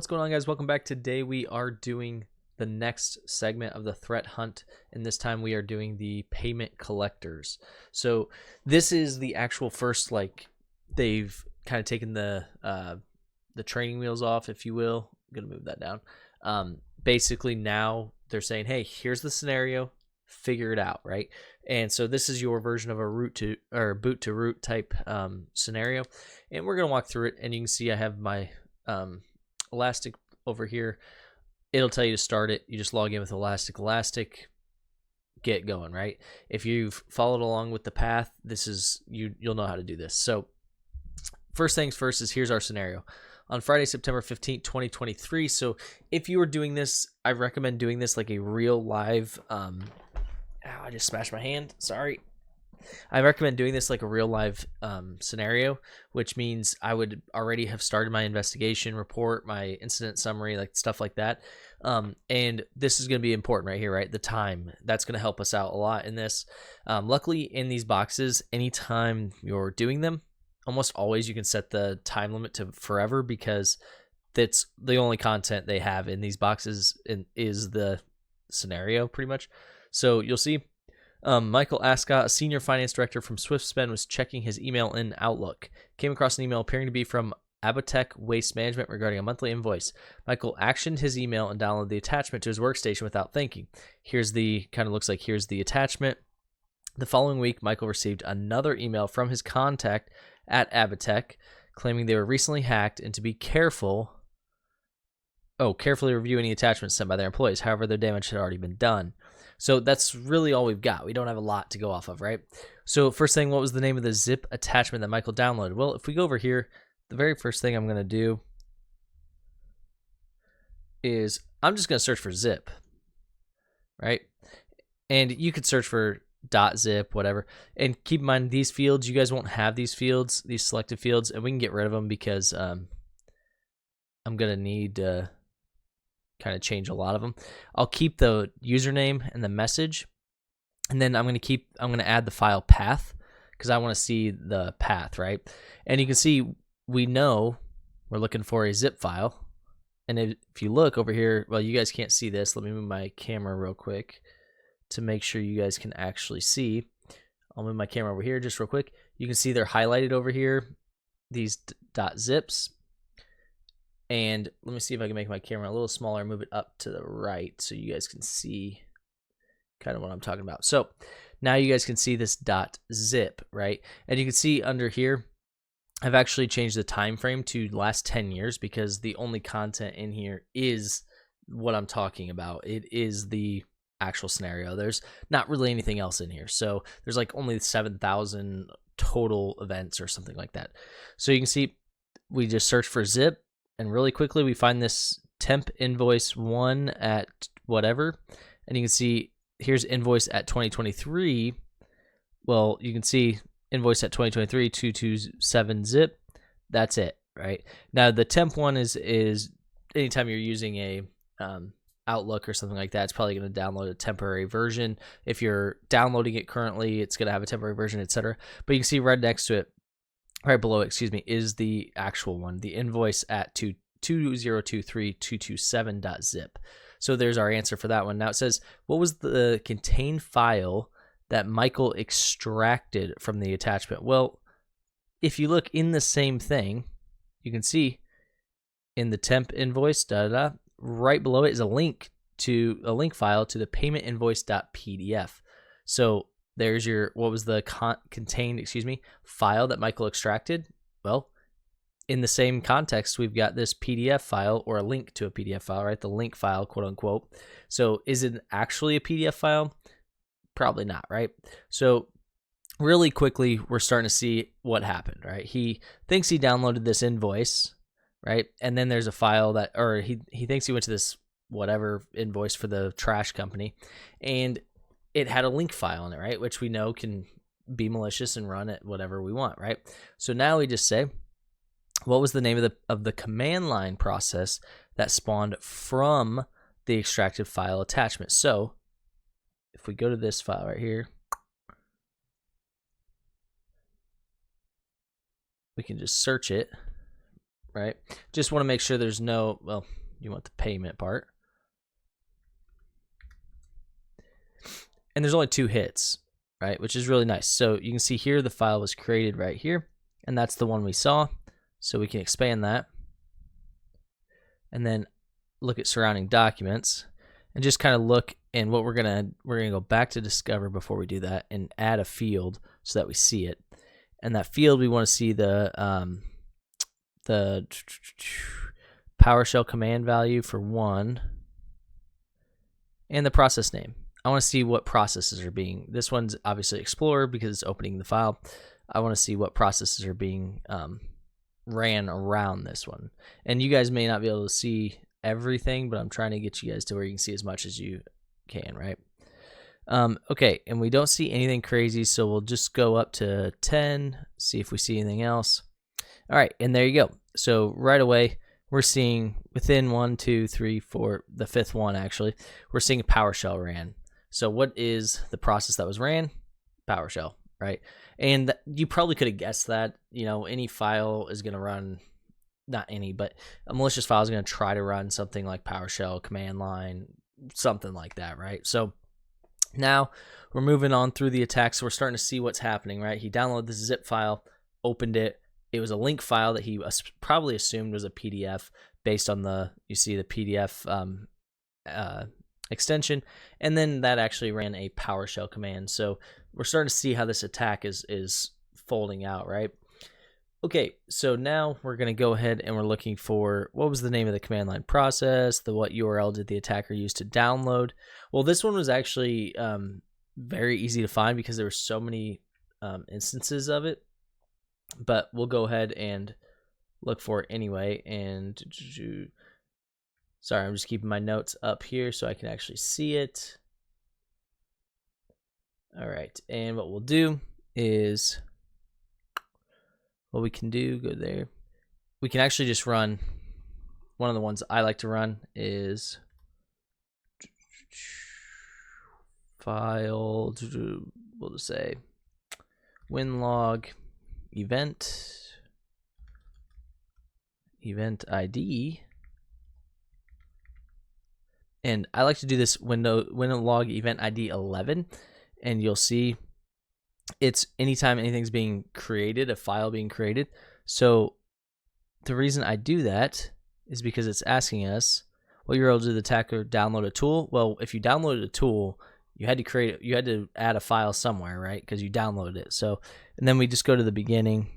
What's going on, guys? Welcome back. Today we are doing the next segment of the threat hunt, and this time we are doing the payment collectors. So this is the actual first, like, they've kind of taken the training wheels off, if you will. I'm gonna move that down. Basically now they're saying, hey, here's the scenario, figure it out, right? And so this is your version of a boot to root type scenario, and we're gonna walk through it. And you can see I have my Elastic over here. It'll tell you to start it. You just log in with Elastic, get going, right? If you've followed along with the path, this is you'll know how to do this. So first things first is here's our scenario. On Friday, September 15th, 2023. So if you were doing this, I recommend doing this like a real live I just smashed my hand. Sorry. I recommend doing this like a real live scenario, which means I would already have started my investigation report, my incident summary, like stuff like that. And this is going to be important right here, right? The time. That's going to help us out a lot in this. Luckily, in these boxes, anytime you're doing them, almost always you can set the time limit to forever, because that's the only content they have in these boxes is the scenario, pretty much. So you'll see Michael Ascott, a senior finance director from SwiftSpend, was checking his email in Outlook. Came across an email appearing to be from Abotech Waste Management regarding a monthly invoice. Michael actioned his email and downloaded the attachment to his workstation without thinking. Here's the here's the attachment. The following week, Michael received another email from his contact at Abotech claiming they were recently hacked and to be carefully review any attachments sent by their employees. However, their damage had already been done. So that's really all we've got. We don't have a lot to go off of, right? So first thing, what was the name of the zip attachment that Michael downloaded? Well, if we go over here, the very first thing I'm going to do is I'm just going to search for zip, right? And you could search for .zip, whatever. And keep in mind, these fields, you guys won't have these fields, these selected fields, and we can get rid of them because I'm going to need kind of change a lot of them. I'll keep the username and the message, and then I'm going to add the file path because I want to see the path, right? And you can see we know we're looking for a zip file. And if you look over here, well, you guys can't see this. Let me move my camera real quick to make sure you guys can actually see. I'll move my camera over here just real quick. You can see they're highlighted over here, these .zips. And let me see if I can make my camera a little smaller, move it up to the right so you guys can see kind of what I'm talking about. So now you guys can see this .zip, right? And you can see under here, I've actually changed the time frame to last 10 years because the only content in here is what I'm talking about. It is the actual scenario. There's not really anything else in here. So there's like only 7,000 total events or something like that. So you can see we just search for zip. And really quickly, we find this temp invoice 1 at whatever. And you can see here's invoice at 2023. Well, you can see invoice at 2023, 227 zip. That's it, right? Now, the temp one is anytime you're using a Outlook or something like that, it's probably going to download a temporary version. If you're downloading it currently, it's going to have a temporary version, etc. But you can see right next to it, right below it, excuse me, is the actual one, the invoice at 2023.227.zip. So there's our answer for that one. Now it says, what was the contained file that Michael extracted from the attachment? Well, if you look in the same thing, you can see in the temp invoice, right below it is a link file to the payment invoice.pdf. So there's your, what was the contained file that Michael extracted? Well, in the same context, we've got this PDF file or a link to a PDF file, right? The link file, quote unquote. So is it actually a PDF file? Probably not, right? So really quickly, we're starting to see what happened, right? He thinks he downloaded this invoice, right? And then there's a file that, or he thinks he went to this whatever invoice for the trash company, and it had a link file in it, right? Which we know can be malicious and run at whatever we want, right? So now we just say, what was the name of the command line process that spawned from the extracted file attachment? So if we go to this file right here, we can just search it right? Just want to make sure there's no, well, you want the payment part. And there's only 2 hits, right? Which is really nice. So you can see here the file was created right here, and that's the one we saw. So we can expand that. And then look at surrounding documents and just kind of look, and what we're gonna go back to Discover before we do that and add a field so that we see it. And that field, we want to see the PowerShell command value for 1 and the process name. I want to see what processes are being, this one's obviously Explorer because it's opening the file. I want to see what processes are being ran around this one. And you guys may not be able to see everything, but I'm trying to get you guys to where you can see as much as you can, right? Okay, and we don't see anything crazy, so we'll just go up to 10, see if we see anything else. All right, and there you go. So right away, we're seeing within 1, 2, 3, 4, the 5th one actually, we're seeing a PowerShell ran. So what is the process that was ran? PowerShell, right? And you probably could have guessed that. You know, any file is going to run, not any, but a malicious file is going to try to run something like PowerShell, command line, something like that, right? So now we're moving on through the attack, so we're starting to see what's happening, right? He downloaded this zip file, opened it. It was a link file that he probably assumed was a PDF based on the, you see the PDF extension, and then that actually ran a PowerShell command. So we're starting to see how this attack is folding out, right? Okay, so now we're going to go ahead and we're looking for, what was the name of the command line process, what URL did the attacker use to download? Well, this one was actually very easy to find because there were so many instances of it, but we'll go ahead and look for it anyway. And sorry, I'm just keeping my notes up here so I can actually see it. All right, and what we'll do is, what we can do, go there. We can actually just run, one of the ones I like to run is file, we'll just say winlog event ID. And I like to do this winlog event ID 11, and you'll see it's anytime anything's being created, a file being created. So the reason I do that is because it's asking us, what URL did the attacker download a tool? Well, if you downloaded a tool, you had to add a file somewhere, right? Because you downloaded it. So, and then we just go to the beginning.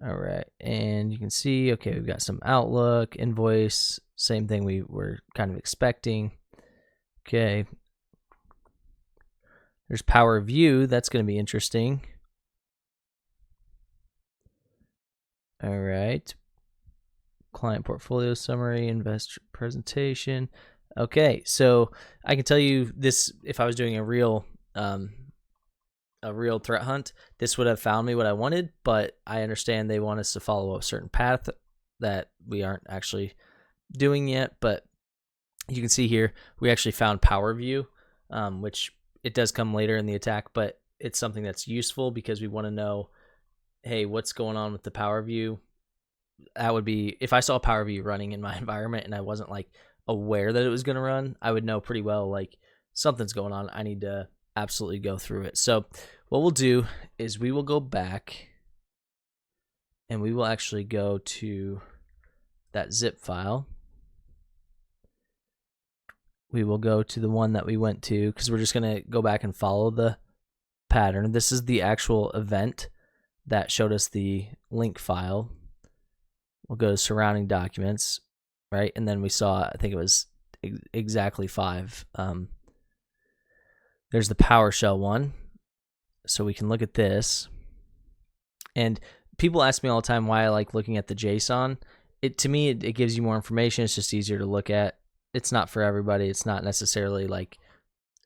All right, and you can see, okay, we've got some Outlook, invoice, same thing we were kind of expecting. Okay. There's Power View. That's going to be interesting. All right. Client portfolio summary, investor presentation. Okay, so I can tell you this, if I was doing a real threat hunt, this would have found me what I wanted, but I understand they want us to follow a certain path that we aren't actually doing yet. But you can see here, we actually found Power View, which it does come later in the attack, but it's something that's useful because we want to know, hey, what's going on with the Power View? That would be, if I saw Power View running in my environment and I wasn't like aware that it was going to run, I would know pretty well, like, something's going on. I need to absolutely go through it. So what we'll do is we will go back and we will actually go to that zip file. We will go to the one that we went to because we're just going to go back and follow the pattern. This is the actual event that showed us the link file. We'll go to surrounding documents, right? And then we saw, I think it was exactly 5. There's the PowerShell one. So we can look at this. And people ask me all the time why I like looking at the JSON. To me, it gives you more information. It's just easier to look at. It's not for everybody. It's not necessarily like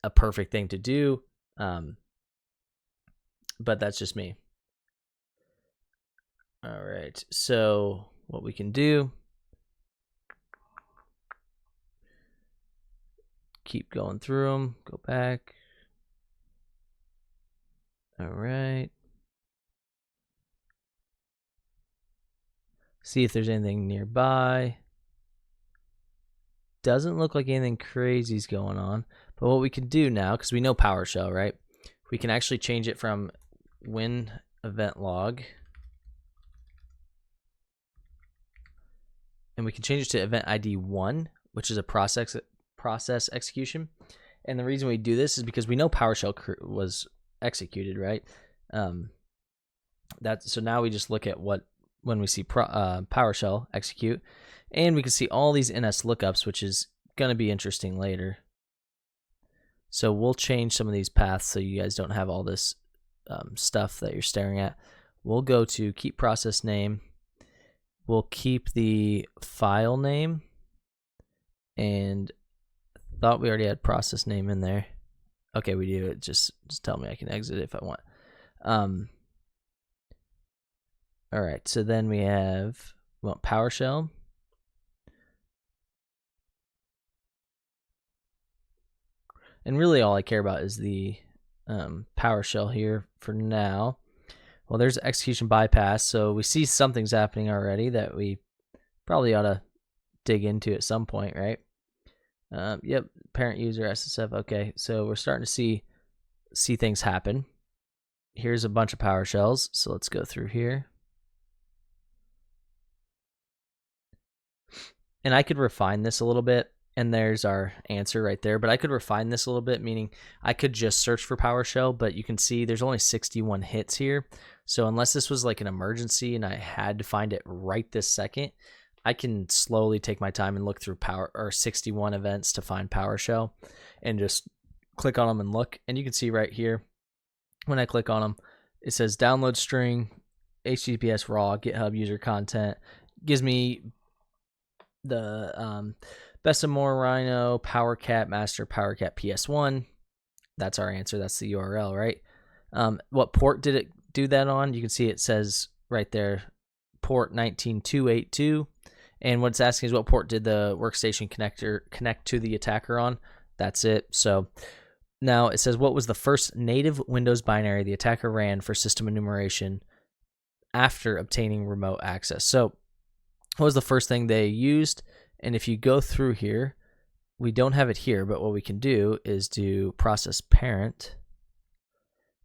a perfect thing to do. But that's just me. All right. So what we can do, keep going through them, go back. All right. See if there's anything nearby. Doesn't look like anything crazy is going on. But what we can do now, because we know PowerShell, right? We can actually change it from win event log, and we can change it to event ID 1, which is a process execution. And the reason we do this is because we know PowerShell was executed, right? So now we just look at when we see PowerShell execute, and we can see all these NS lookups, which is going to be interesting later. So we'll change some of these paths so you guys don't have all this stuff that you're staring at. We'll go to keep process name. We'll keep the file name, and thought we already had process name in there. Okay, we do. It just tell me I can exit if I want. All right, so then we want PowerShell. And really all I care about is the PowerShell here for now. Well, there's execution bypass, so we see something's happening already that we probably ought to dig into at some point, right? Yep, parent user SSF. Okay, so we're starting to see things happen. Here's a bunch of PowerShells, so let's go through here. And I could refine this a little bit, and there's our answer right there. But I could refine this a little bit, meaning I could just search for PowerShell, but you can see there's only 61 hits here. So unless this was like an emergency and I had to find it right this second, I can slowly take my time and look through 61 events to find PowerShell and just click on them and look. And you can see right here, when I click on them, it says download string, HTTPS raw, GitHub user content. Gives me the Best of More Rhino, PowerCat Master, PowerCat PS1. That's our answer. That's the URL, right? What port did it do that on? You can see it says right there, port 19282. And what it's asking is what port did the workstation connector connect to the attacker on? That's it. So now it says what was the first native Windows binary the attacker ran for system enumeration after obtaining remote access. So what was the first thing they used? And if you go through here, we don't have it here, but what we can do is do process parent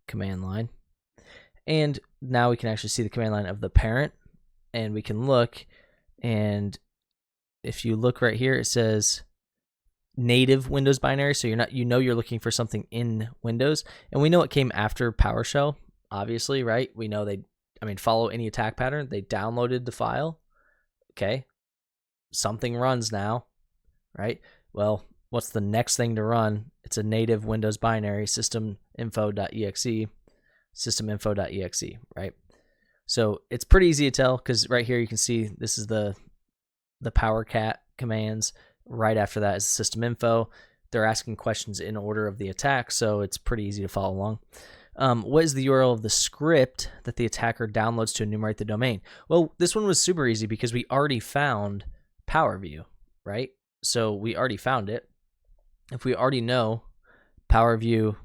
command line. And now we can actually see the command line of the parent, and we can look, and if you look right here, it says native Windows binary. So you're looking for something in Windows, and we know it came after PowerShell, obviously, right? We know follow any attack pattern. They downloaded the file. Okay, something runs now, right? Well, what's the next thing to run? It's a native Windows binary, systeminfo.exe, right? So it's pretty easy to tell because right here you can see this is the PowerCat commands. Right after that is system info. They're asking questions in order of the attack, so it's pretty easy to follow along. What is the URL of the script that the attacker downloads to enumerate the domain? Well, this one was super easy because we already found PowerView, right? So we already found it. If we already know PowerView,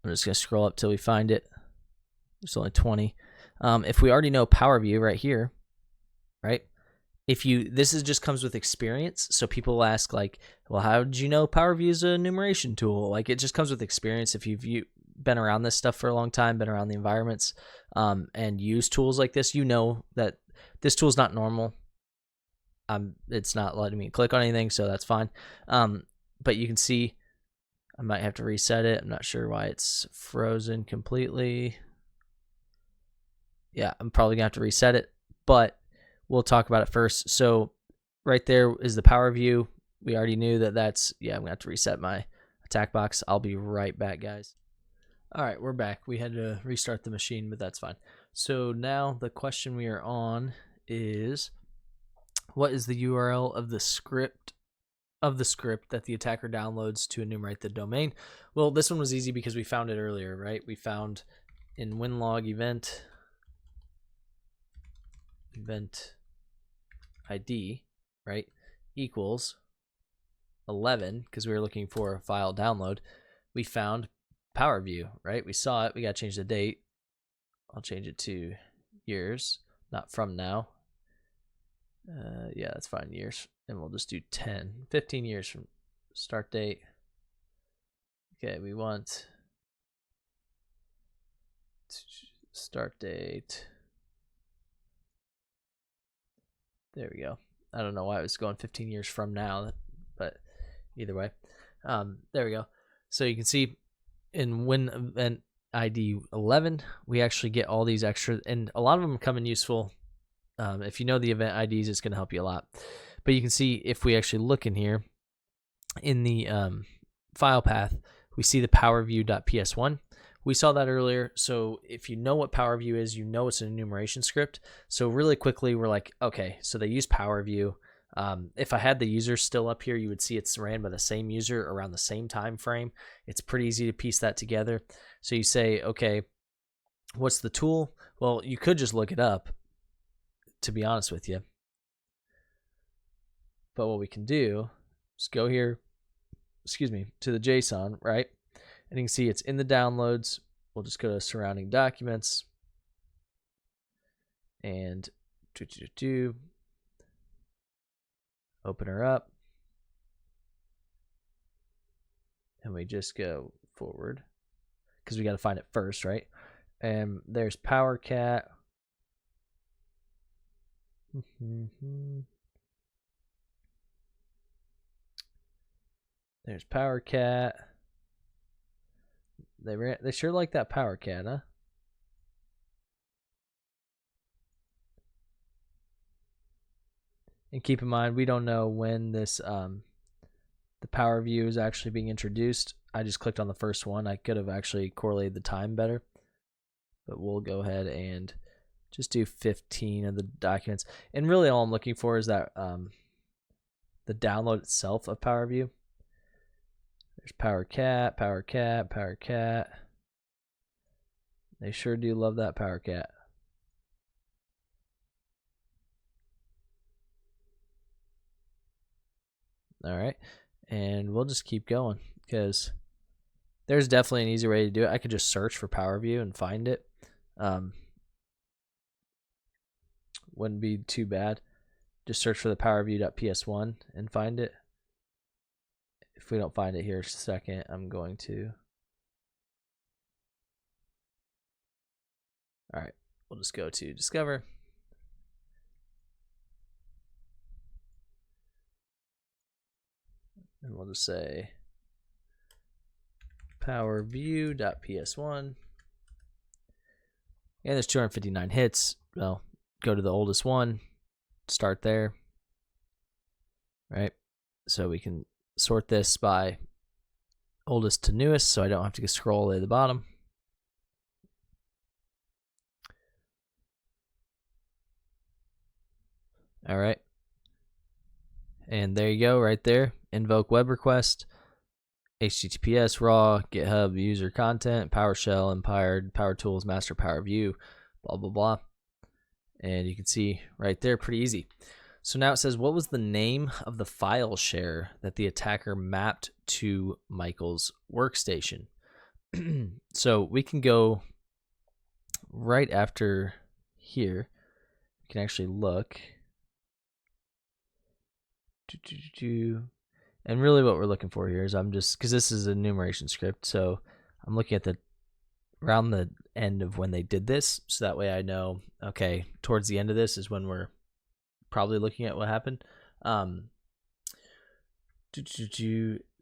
I'm just going to scroll up till we find it. There's only 20. If we already know PowerView right here, right? This just comes with experience. So people ask like, well, how did you know PowerView is a enumeration tool? Like it just comes with experience. If you've been around this stuff for a long time, been around the environments, and use tools like this, you know that this tool is not normal. It's not letting me click on anything, so that's fine. But you can see I might have to reset it. I'm not sure why it's frozen completely. Yeah, I'm probably gonna have to reset it, but we'll talk about it first. So right there is the PowerView. We already knew that's, I'm gonna have to reset my attack box. I'll be right back, guys. All right, we're back. We had to restart the machine, but that's fine. So now the question we are on is, what is the URL of the script that the attacker downloads to enumerate the domain? Well, this one was easy because we found it earlier, right? We found in winlog event ID, right, equals 11, because we were looking for a file download. We found PowerView, right? We saw it. We got to change the date. I'll change it to years, not from now. Yeah, that's fine, years. And we'll just do 15 years from start date. Okay, we want start date. There we go. I don't know why it was going 15 years from now, but either way. There we go. So you can see in Win Event ID 11, we actually get all these extra, and a lot of them come in useful. If you know the event IDs, it's going to help you a lot. But you can see if we actually look in here, in the file path, we see the powerview.ps1. We saw that earlier. So if you know what PowerView is, you know it's an enumeration script. So really quickly, we're like, okay, so they use PowerView. If I had the user still up here, you would see it's ran by the same user around the same time frame. It's pretty easy to piece that together. So you say, okay, what's the tool? Well, you could just look it up, to be honest with you. But what we can do is go here, to the JSON, right? And you can see it's in the downloads. We'll just go to surrounding documents and open her up. And we just go forward because we got to find it first, right? And there's PowerCat. There's PowerCat. They sure like that PowerCat, huh? And keep in mind, we don't know when this the PowerView is actually being introduced. I just clicked on the first one. I could have actually correlated the time better, but we'll go ahead and just do 15 of the documents. And really, all I'm looking for is that the download itself of PowerView. There's PowerCat, PowerCat, PowerCat. They sure do love that PowerCat. All right, and we'll just keep going because there's definitely an easy way to do it. I could just search for PowerView and find it. Wouldn't be too bad. Just search for the PowerView.ps1 and find it. If we don't find it here in a second, I'm going to. All right, we'll just go to Discover. And we'll just say PowerView.ps1. And there's 259 hits. Well, go to the oldest one, start there. Right? So we can sort this by oldest to newest, so I don't have to scroll all the way to the bottom. All right. And there you go, right there. Invoke web request, HTTPS, raw, GitHub, user content, PowerShell, Empired, Power Tools, Master Power View, blah, blah, blah. And you can see right there, pretty easy. So now it says, what was the name of the file share that the attacker mapped to Michael's workstation? So we can go right after here. We can actually look. And really what we're looking for here is I'm just, because this is an enumeration script, so I'm looking at around the end of when they did this, so that way I know, okay, towards the end of this is when we're probably looking at what happened.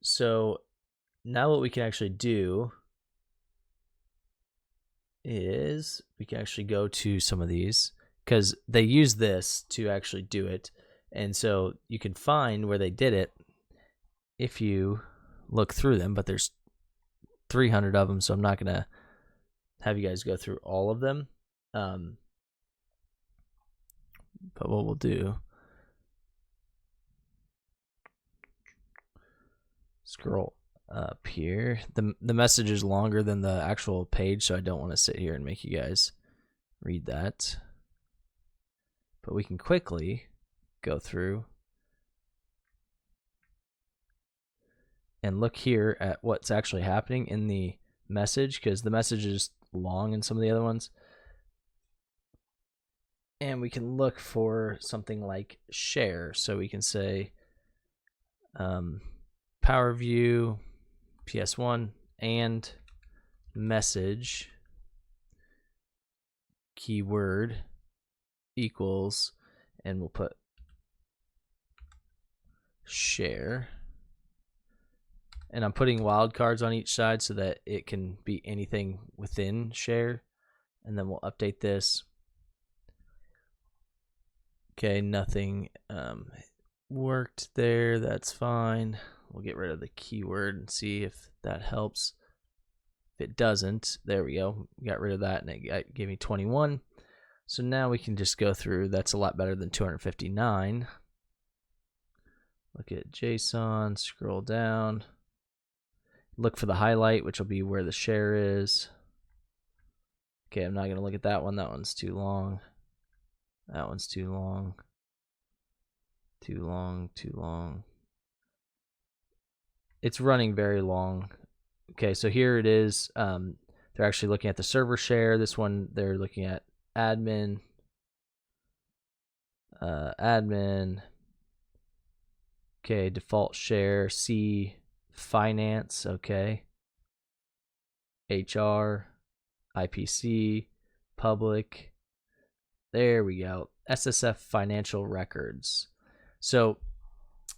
So now what we can actually do is we can actually go to some of these because they use this to actually do it. And so you can find where they did it if you look through them, but there's 300 of them, so I'm not going to have you guys go through all of them. But what we'll do, scroll up here. The message is longer than the actual page, so I don't want to sit here and make you guys read that. But we can quickly go through and look here at what's actually happening in the message, because the message is long in some of the other ones. and we can look for something like share. So we can say power view PS1 and message keyword equals, and we'll put share. And I'm putting wildcards on each side so that it can be anything within share. And then we'll update this. Okay, nothing worked there. That's fine. We'll get rid of the keyword and see if that helps. If it doesn't, there we go. We got rid of that and it gave me 21. So now we can just go through. That's a lot better than 259. Look at JSON, scroll down. Look for the highlight, which will be where the share is. Okay, I'm not going to look at that one. That one's too long. That one's too long. Too long, too long. It's running very long. Okay, so here it is. They're actually looking at the server share. This one, they're looking at admin. Admin. Okay, default share. C, finance. Okay. HR, IPC, public. There we go. SSF financial records. So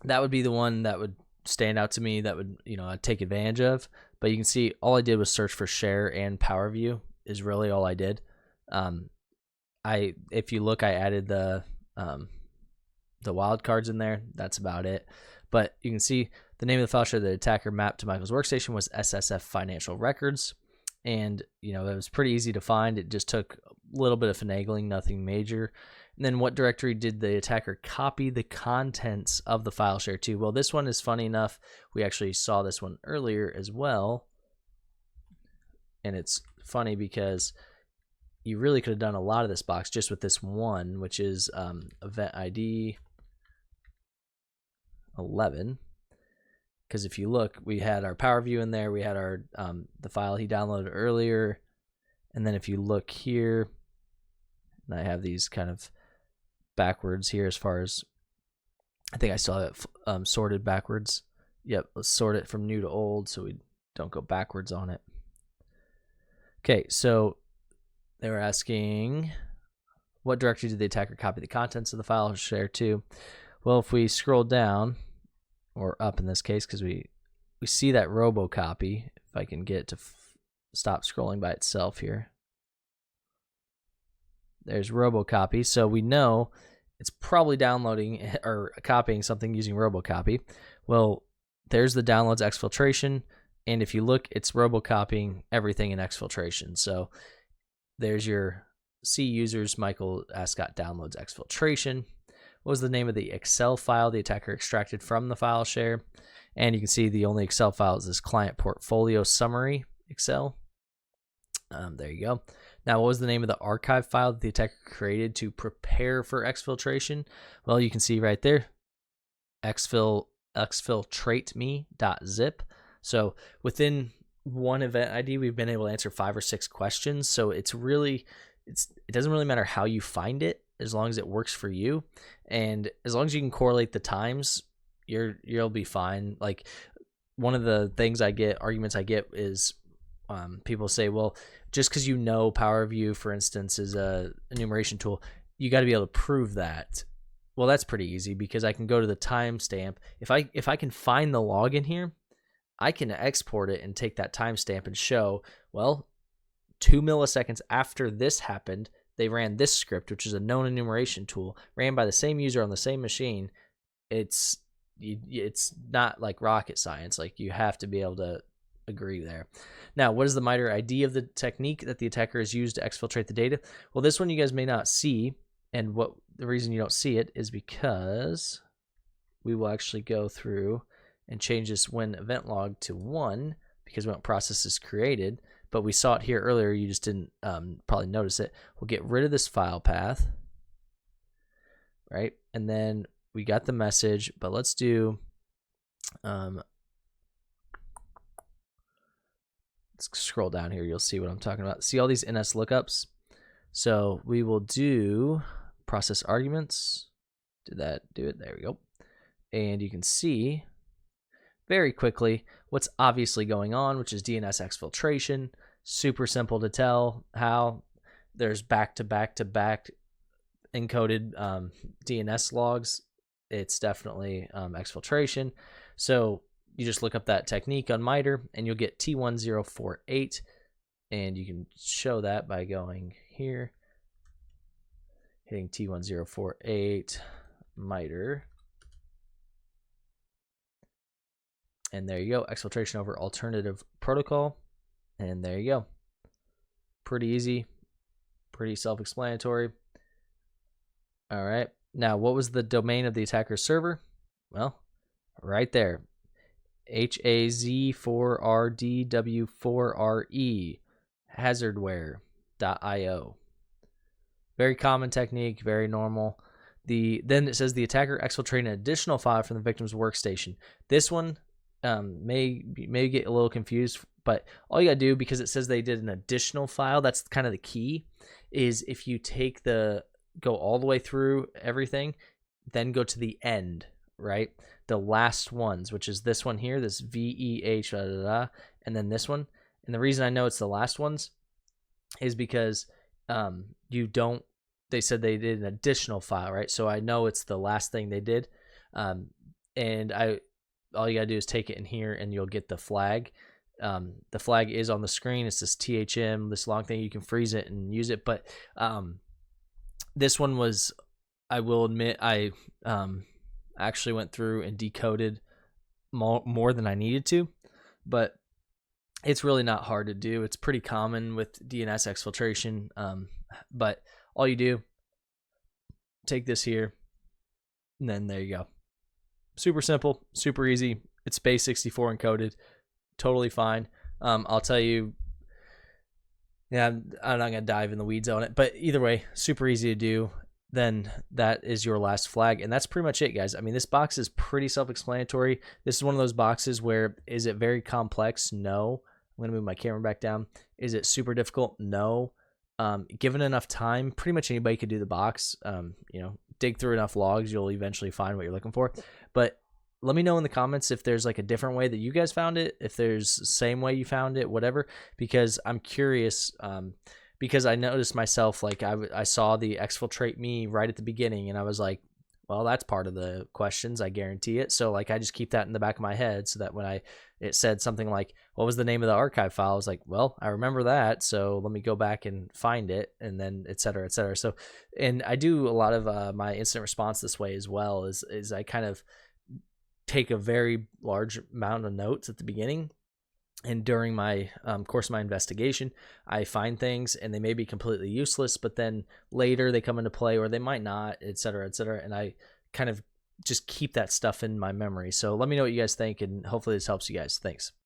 that would be the one that would stand out to me, that would, I'd take advantage of. But you can see all I did was search for share and power view is really all I did. If you look, I added the wildcards in there. That's about it. But you can see the name of the file share the attacker mapped to Michael's workstation was SSF financial records. And, it was pretty easy to find. It just took a little bit of finagling, nothing major. And then what directory did the attacker copy the contents of the file share to? Well, this one is funny enough. We actually saw this one earlier as well. And it's funny because you really could have done a lot of this box just with this one, which is event ID 11. Because if you look, we had our power view in there. We had our the file he downloaded earlier. And then if you look here, and I have these kind of backwards here as far as, I think I still have it sorted backwards. Yep, let's sort it from new to old so we don't go backwards on it. Okay, so they were asking, what directory did the attacker copy the contents of the file share to? Well, if we scroll down, or up in this case, because we see that robocopy. If I can get it to stop scrolling by itself here. There's robocopy. So we know it's probably downloading or copying something using robocopy. Well, there's the downloads exfiltration. And if you look, it's robocopying everything in exfiltration. So there's your C users, Michael Ascot downloads exfiltration. What was the name of the Excel file the attacker extracted from the file share? And you can see the only Excel file is this client portfolio summary Excel. There you go. Now, what was the name of the archive file that the attacker created to prepare for exfiltration? Well, you can see right there, exfiltrateme.zip. So within one event ID, we've been able to answer 5 or 6 questions. So it's really, it doesn't really matter how you find it, as long as it works for you. And as long as you can correlate the times, you'll be fine. Like, one of the things arguments I get is people say, well, just because Power View, for instance, is a enumeration tool, you got to be able to prove that. Well, that's pretty easy because I can go to the timestamp. If I can find the log in here, I can export it and take that timestamp and show, well, 2 milliseconds after this happened, they ran this script, which is a known enumeration tool, ran by the same user on the same machine. It's not like rocket science. Like, you have to be able to agree there. Now, what is the MITRE ID of the technique that the attacker has used to exfiltrate the data? Well, this one you guys may not see, and the reason you don't see it is because we will actually go through and change this when event log to 1, because when process is created. But we saw it here earlier, you just didn't probably notice it. We'll get rid of this file path, right? And then we got the message, but let's do, let's scroll down here. You'll see what I'm talking about. See all these NS lookups? So we will do process arguments. Did that do it? There we go. And you can see very quickly what's obviously going on, which is DNS exfiltration. Super simple to tell how. There's back-to-back-to-back encoded DNS logs. It's definitely exfiltration. So you just look up that technique on MITRE and you'll get T1048, and you can show that by going here, hitting T1048 MITRE, and there you go, exfiltration over alternative protocol, and there you go. Pretty easy, pretty self-explanatory. All right, now what was the domain of the attacker's server? Well, right there, HAZ4RDW4RE, hazardware.io. Very common technique, very normal. Then it says the attacker exfiltrated an additional file from the victim's workstation. This one may get a little confused, but all you gotta do, because it says they did an additional file, that's kind of the key, is if you go all the way through everything, then go to the end, right? The last ones, which is this one here, this VEH, and then this one. And the reason I know it's the last ones is because they said they did an additional file, right? So I know it's the last thing they did. And all you gotta do is take it in here and you'll get the flag. The flag is on the screen. It's this THM, this long thing. You can freeze it and use it. But this one was, I will admit, I actually went through and decoded more than I needed to, but it's really not hard to do. It's pretty common with DNS exfiltration, but all you do, take this here, and then there you go. Super simple, super easy. It's base64 encoded, totally fine. I'll tell you, yeah, I'm not gonna dive in the weeds on it, but either way, super easy to do. Then that is your last flag, and that's pretty much it, guys. I mean, this box is pretty self-explanatory. This is one of those boxes where, is it very complex? No. I'm gonna move my camera back down. Is it super difficult? No. Given enough time, pretty much anybody could do the box. Dig through enough logs, you'll eventually find what you're looking for. But let me know in the comments if there's like a different way that you guys found it, if there's the same way you found it, whatever, because I'm curious. Because I noticed myself, like I saw the exfiltrate me right at the beginning, and I was like, well, that's part of the questions, I guarantee it. So like I just keep that in the back of my head, so that when it said something like, what was the name of the archive file, I was like, well, I remember that, so let me go back and find it, and then et cetera, et cetera. So, and I do a lot of my incident response this way as well, is I kind of take a very large amount of notes at the beginning, and during my course of my investigation, I find things, and they may be completely useless, but then later they come into play, or they might not, et cetera, and I kind of just keep that stuff in my memory. So let me know what you guys think, and hopefully this helps you guys. Thanks.